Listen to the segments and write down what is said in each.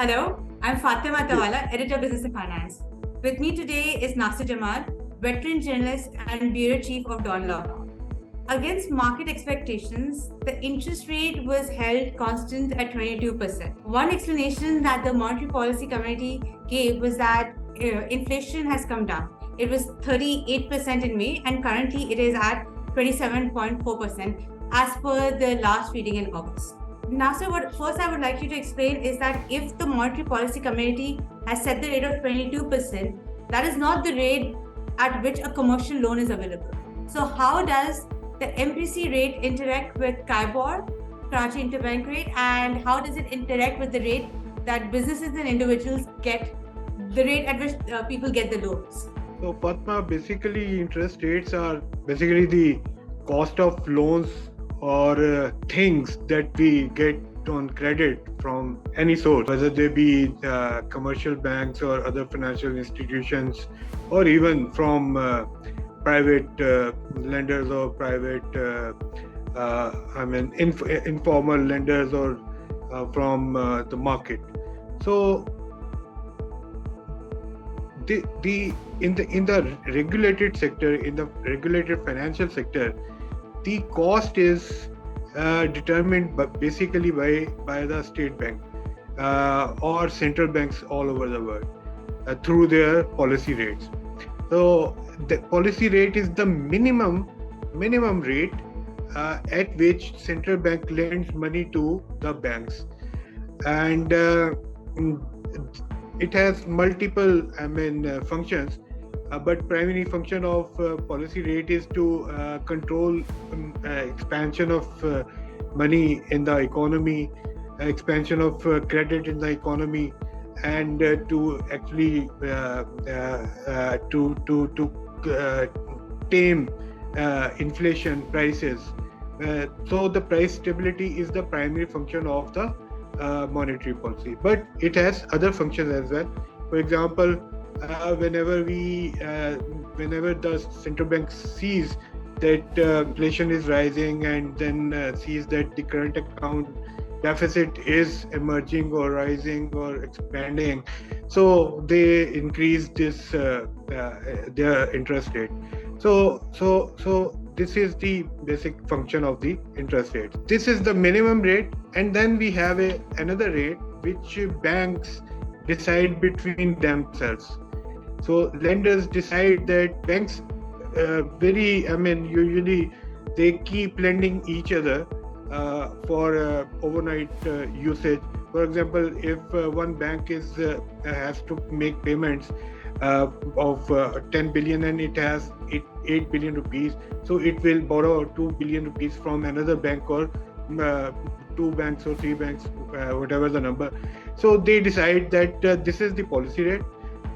Hello, I'm Fatima Attarwala, Editor Business and Finance. With me today is Nasir Jamal, veteran journalist and bureau chief of DawnNews. Against market expectations, the interest rate was held constant at 22%. One explanation that the Monetary Policy Committee gave was that inflation has come down. It was 38% in May, and currently it is at 27.4% as per the last reading in August. Nasser, what first I would like you to explain is that if the Monetary Policy Committee has set the rate of 22%, that is not the rate at which a commercial loan is available. So how does the MPC rate interact with KIBOR, Karachi Interbank Rate, and how does it interact with the rate that businesses and individuals get, the rate at which people get the loans? So Fatma, basically interest rates are basically the cost of loans or things that we get on credit from any source, whether they be commercial banks or other financial institutions, or even from private lenders or private, informal lenders or from the market. So in the regulated sector, in the regulated financial sector, the cost is determined basically by the state bank or central banks all over the world through their policy rates. So the policy rate is the minimum rate at which central bank lends money to the banks, and it has multiple functions. But primary function of policy rate is to control expansion of money in the economy, expansion of credit in the economy, and to actually tame inflation prices. So the price stability is the primary function of the monetary policy, but it has other functions as well. For example, whenever the central bank sees that inflation is rising and then sees that the current account deficit is emerging or rising or expanding, so they increase this their interest rate. So this is the basic function of the interest rate. This is the minimum rate, and then we have another rate which banks decide between themselves. So lenders decide that banks usually they keep lending each other for overnight usage. For example, if one bank has to make payments of 10 billion and it has 8 billion rupees, so it will borrow 2 billion rupees from another bank or two banks or three banks, whatever the number. So they decide that this is the policy rate,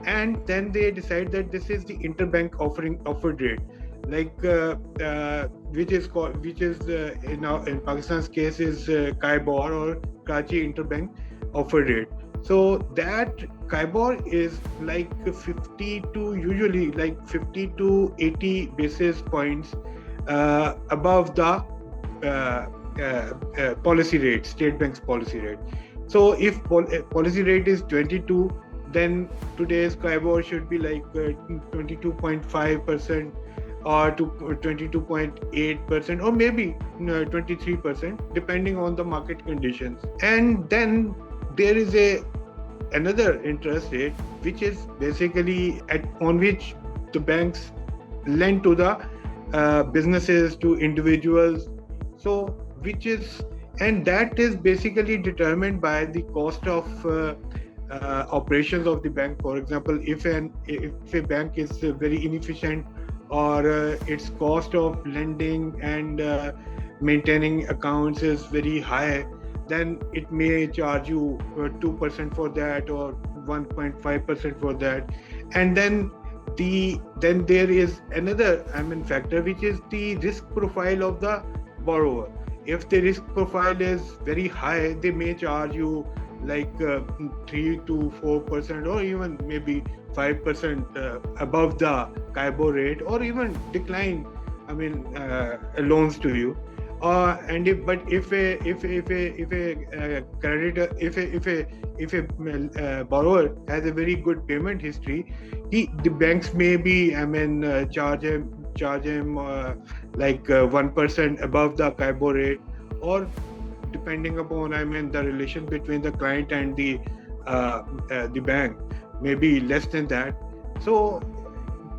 and then they decide that this is the interbank offered rate, like which is in Pakistan's case is KIBOR or Karachi Interbank offered rate. So that KIBOR is like 50 to 80 basis points above the policy rate, state bank's policy rate. So if policy rate is 22, then today's KIBOR should be like 22.5% or to 22.8% or maybe 23%, depending on the market conditions. And then there is another interest rate which is basically on which the banks lend to the businesses, to individuals. So and that is basically determined by the cost of operations of the bank. For example, if a bank is very inefficient, or its cost of lending and maintaining accounts is very high, then it may charge you 2% for that or 1.5% for that. And then there is another factor, which is the risk profile of the borrower. If the risk profile is very high, they may charge you like 3 to 4% or even maybe 5% above the KIBOR rate, or even decline loans to you. And if a borrower has a very good payment history, the banks may be charge him like 1% above the KIBOR rate, or depending upon the relation between the client and the bank, maybe less than that. So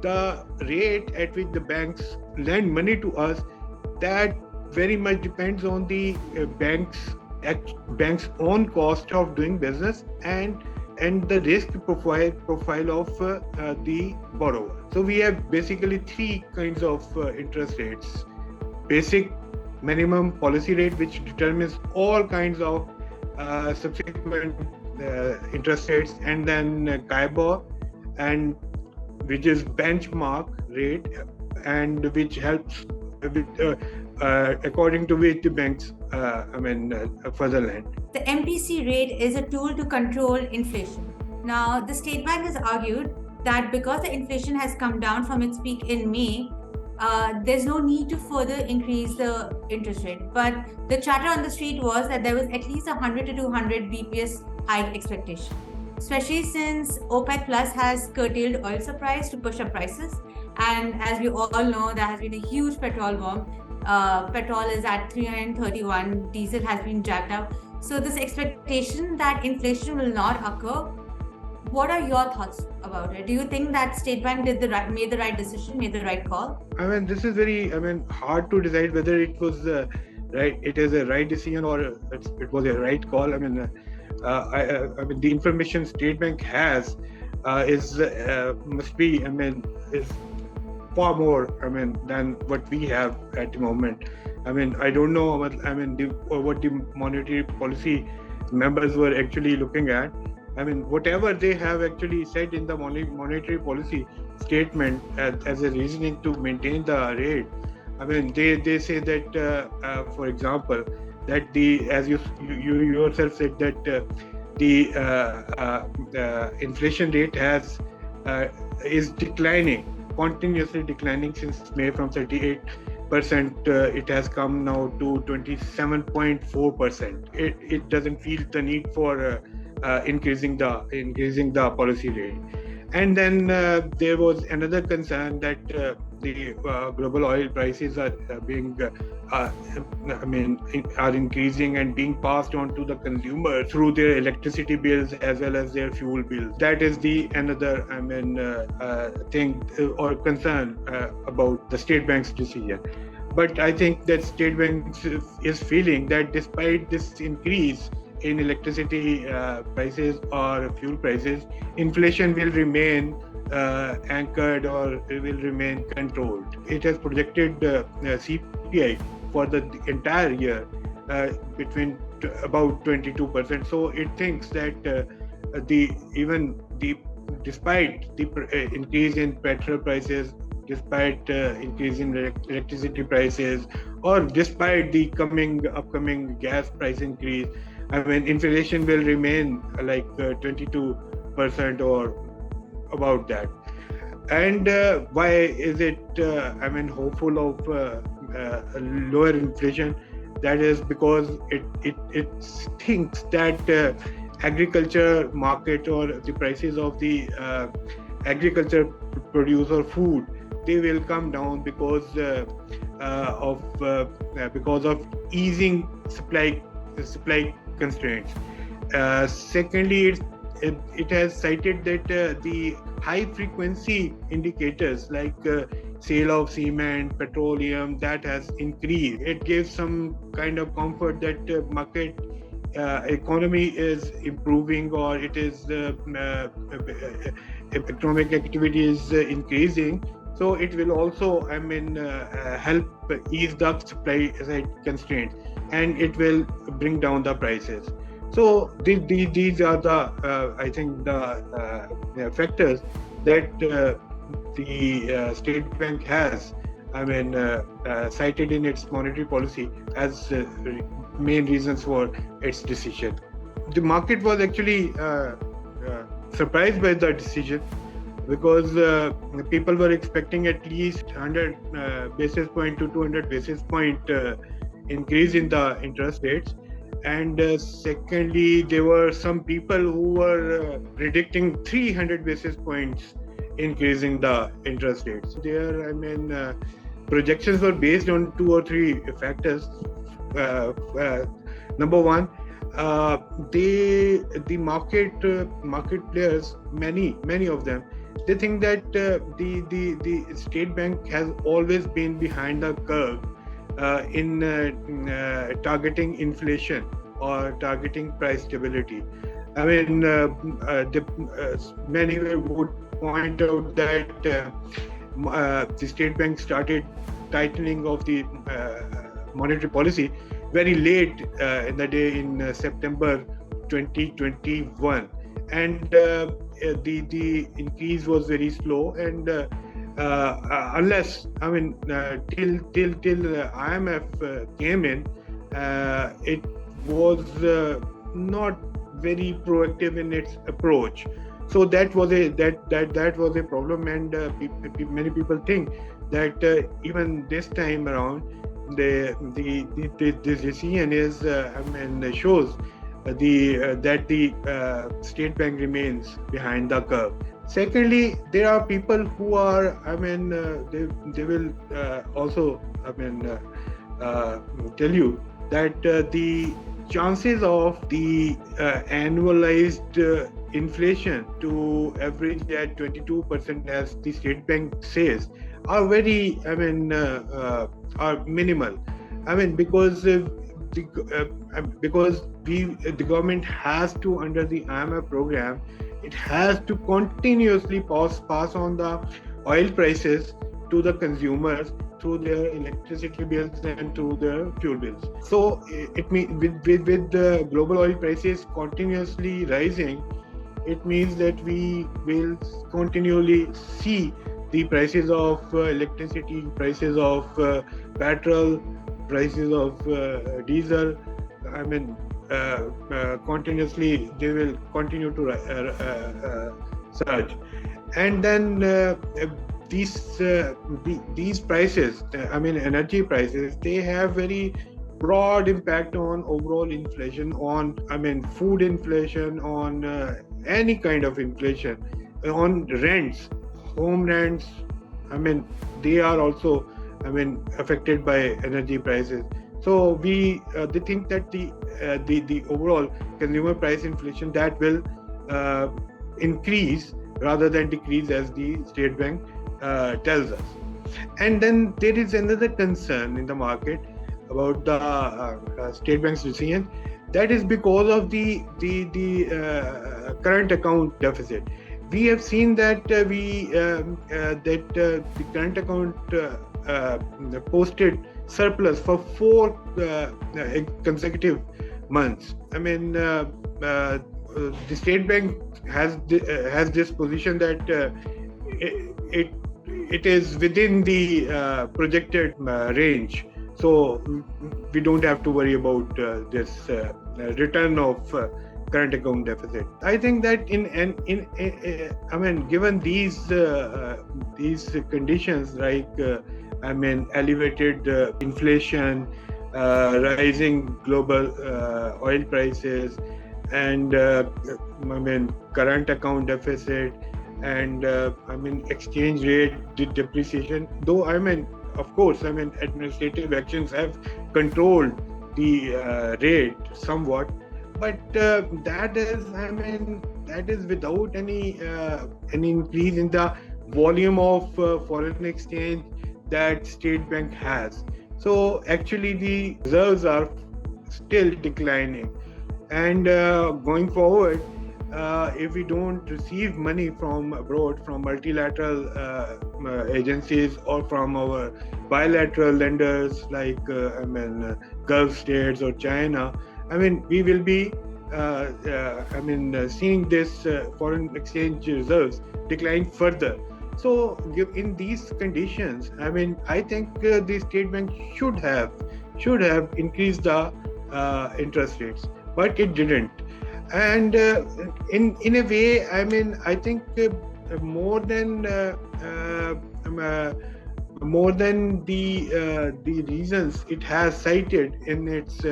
the rate at which the banks lend money to us, that very much depends on the bank's own cost of doing business and the risk profile of the borrower. So we have basically three kinds of interest rates: basic minimum policy rate, which determines all kinds of subsequent interest rates, and then KIBOR, and which is benchmark rate, and which helps according to which the banks further lend. The MPC rate is a tool to control inflation. Now, the State Bank has argued that because the inflation has come down from its peak in May, there's no need to further increase the interest rate. But the chatter on the street was that there was at least 100 to 200 BPS hike expectation, especially since OPEC Plus has curtailed oil supplies to push up prices. And as we all know, there has been a huge petrol bomb. Petrol is at 331, diesel has been jacked up. So this expectation that inflation will not occur, what are your thoughts about it? Do you think that State Bank made the right decision, made the right call? This is very hard to decide whether it was right. It is a right decision or it was a right call. The information State Bank has must be is far more than what we have at the moment. I don't know what the monetary policy members were actually looking at. Whatever they have actually said in the monetary policy statement as a reasoning to maintain the rate, they say that for example, that as you yourself said, that the inflation rate is continuously declining since May. From 38%, it has come now to 27.4%. It doesn't feel the need for increasing the policy rate. And then there was another concern that the global oil prices are increasing and being passed on to the consumer through their electricity bills as well as their fuel bills. That is the another thing or concern about the State Bank's decision. But I think that State Bank is feeling that despite this increase in electricity prices or fuel prices, inflation will remain anchored or it will remain controlled. It has projected CPI for the entire year between about 22%. So it thinks that despite the increase in petrol prices, despite increase in electricity prices, or despite the upcoming gas price increase, inflation will remain like 22% or about that. And why is it hopeful of lower inflation? That is because it thinks that agriculture market or the prices of the agriculture produce or food, they will come down because of easing supply constraints. Secondly, it has cited that the high frequency indicators like sale of cement, petroleum, that has increased. It gives some kind of comfort that market economy is improving, or it is economic activity is increasing. So it will also help ease the supply side constraints, and it will bring down the prices. So these are the I think the factors that the State Bank has cited in its monetary policy as main reasons for its decision. The market was actually surprised by the decision, because people were expecting at least 100 basis point to 200 basis point increase in the interest rates. And secondly, there were some people who were predicting 300 basis points increasing the interest rates. Projections were based on two or three factors. Number one, the market players, many of them, they think that the state bank has always been behind the curve in targeting inflation or targeting price stability. Many would point out that the state bank started tightening of the monetary policy very late in the day in September 2021, and the increase was very slow, and unless till IMF came in, it was not very proactive in its approach. So that was a problem, and many people think that even this time around, this decision is shows that the state bank remains behind the curve. Secondly, there are people who are they will also tell you that the chances of the annualized inflation to average at 22%, as the state bank says, are very are minimal. Because the government has to, under the IMF program, it has to continuously pass on the oil prices to the consumers through their electricity bills and through their fuel bills. So it means with the global oil prices continuously rising, it means that we will continually see the prices of electricity, prices of petrol, prices of diesel, continuously they will continue to surge. And then these prices, energy prices, they have very broad impact on overall inflation, on food inflation, on any kind of inflation, on rents, home rents. They are also affected by energy prices. So they think that the overall consumer price inflation, that will increase rather than decrease, as the state bank tells us. And then there is another concern in the market about the state bank's decision. That is because of the current account deficit. We have seen that the current account posted surplus for 4 consecutive months. The state bank has this position that it is within the projected range, so we don't have to worry about this return of current account deficit. I think that given these conditions, like elevated inflation, rising global oil prices, and current account deficit, and exchange rate depreciation, though of course administrative actions have controlled the rate somewhat, but that is without any increase in the volume of foreign exchange that state bank has. So actually the reserves are still declining, and going forward, if we don't receive money from abroad, from multilateral agencies, or from our bilateral lenders like Gulf states or China, we will be seeing this foreign exchange reserves decline further. So in these conditions, I think the state bank should have increased the interest rates, but it didn't. And in a way, I think more than more than the reasons it has cited in its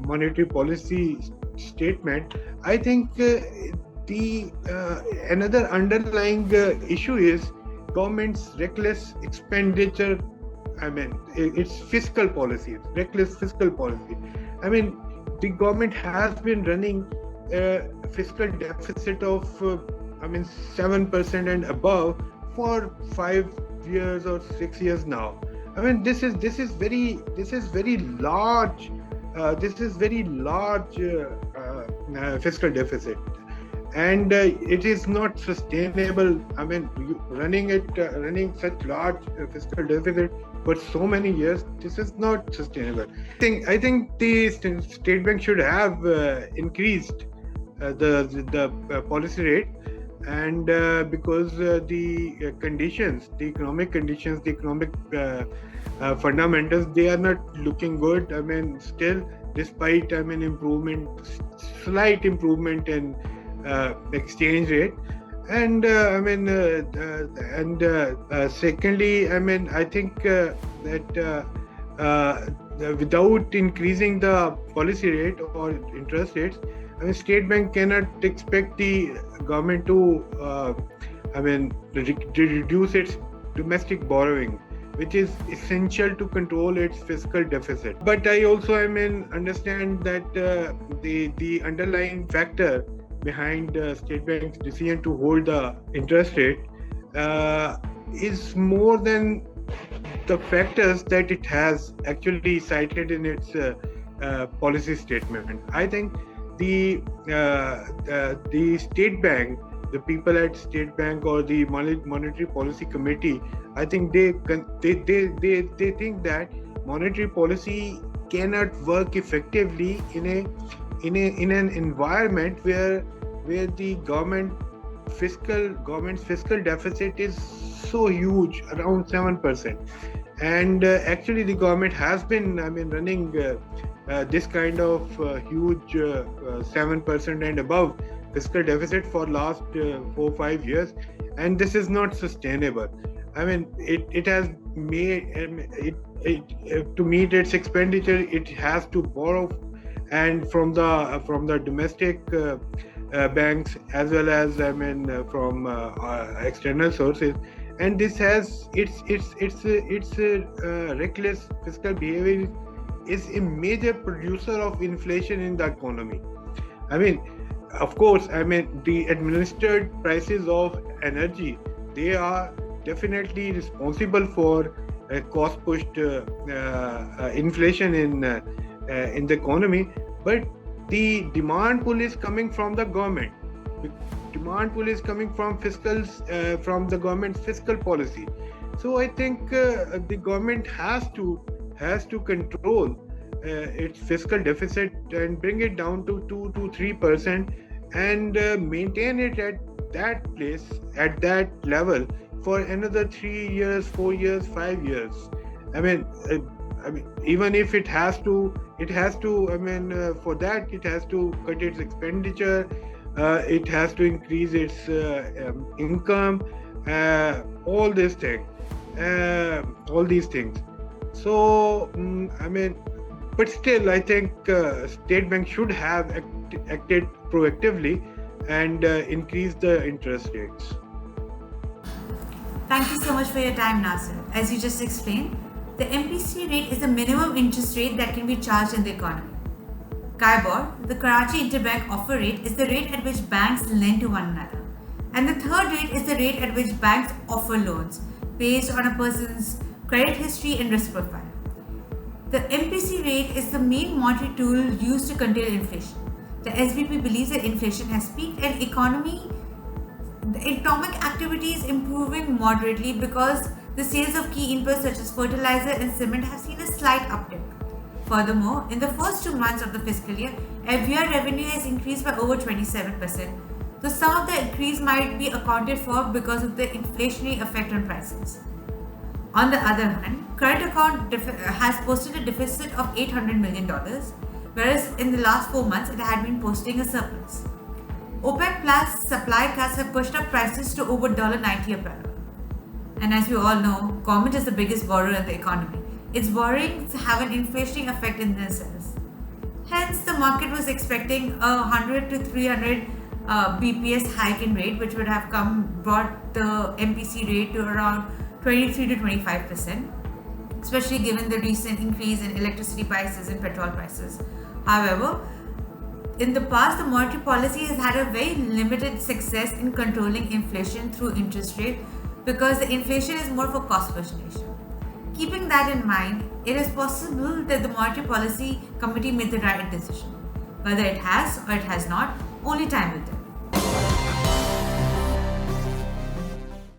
monetary policy statement. I think the another underlying issue is government's reckless expenditure. I mean, it's fiscal policy, reckless fiscal policy. I mean, the government has been running a fiscal deficit of, 7% and above for 5 years or 6 years now. I mean, this is very large. This is very large fiscal deficit, and it is not sustainable. I mean, running such large fiscal deficit for so many years, this is not sustainable. I think the state bank should have increased the policy rate, and because the conditions, the economic conditions, the economic fundamentals, they are not looking good. I mean, still, despite slight improvement in exchange rate, and secondly, I mean, I think that without increasing the policy rate or interest rates, I mean, state bank cannot expect the government to reduce its domestic borrowing, which is essential to control its fiscal deficit. But I also understand that the underlying factor behind state bank's decision to hold the interest rate is more than the factors that it has actually cited in its policy statement. I think the state bank, the people at state bank or the monetary policy committee, I think they think that monetary policy cannot work effectively in an environment where the government's fiscal deficit is so huge, around 7%, and actually the government has been running this kind of huge 7% and above fiscal deficit for last 4-5 years, and this is not sustainable. I mean, it has made to meet its expenditure, it has to borrow, and from the domestic banks, as well as from external sources, and this has its reckless fiscal behavior is a major producer of inflation in the economy. I mean, of course, the administered prices of energy, they are definitely responsible for cost-pushed inflation in the economy, but the demand pull is coming from the government. The demand pull is coming from from the government's fiscal policy. So I think the government has to control its fiscal deficit and bring it down to 2 to 3%, and maintain it at that place, at that level, for another 3 years, 4 years, 5 years. Even if it has to, for that, it has to cut its expenditure, it has to increase its income, all these things. So, but still, I think state bank should have acted proactively and increased the interest rates. Thank you so much for your time, Nasir. As you just explained, the MPC rate is the minimum interest rate that can be charged in the economy. KIBOR, the Karachi Interbank Offer Rate, is the rate at which banks lend to one another. And the third rate is the rate at which banks offer loans based on a person's credit history and risk profile. The MPC rate is the main monetary tool used to contain inflation. The SBP believes that inflation has peaked and the economic activity is improving moderately because the sales of key inputs such as fertilizer and cement have seen a slight uptick. Furthermore, in the first 2 months of the fiscal year, FBR revenue has increased by over 27%, though some of the increase might be accounted for because of the inflationary effect on prices. On the other hand, current account has posted a deficit of $800 million, whereas in the last 4 months it had been posting a surplus. OPEC Plus supply cuts have pushed up prices to over $90 a barrel. And as we all know, government is the biggest borrower in the economy. Its borrowings have an inflationary effect in themselves. Hence, the market was expecting a 100 to 300 BPS hike in rate, which would have brought the MPC rate to around 23 to 25%, especially given the recent increase in electricity prices and petrol prices. However, in the past, the monetary policy has had a very limited success in controlling inflation through interest rate because the inflation is more of a cost push nature. Keeping that in mind, it is possible that the Monetary Policy Committee made the right decision. Whether it has or it has not, only time will tell.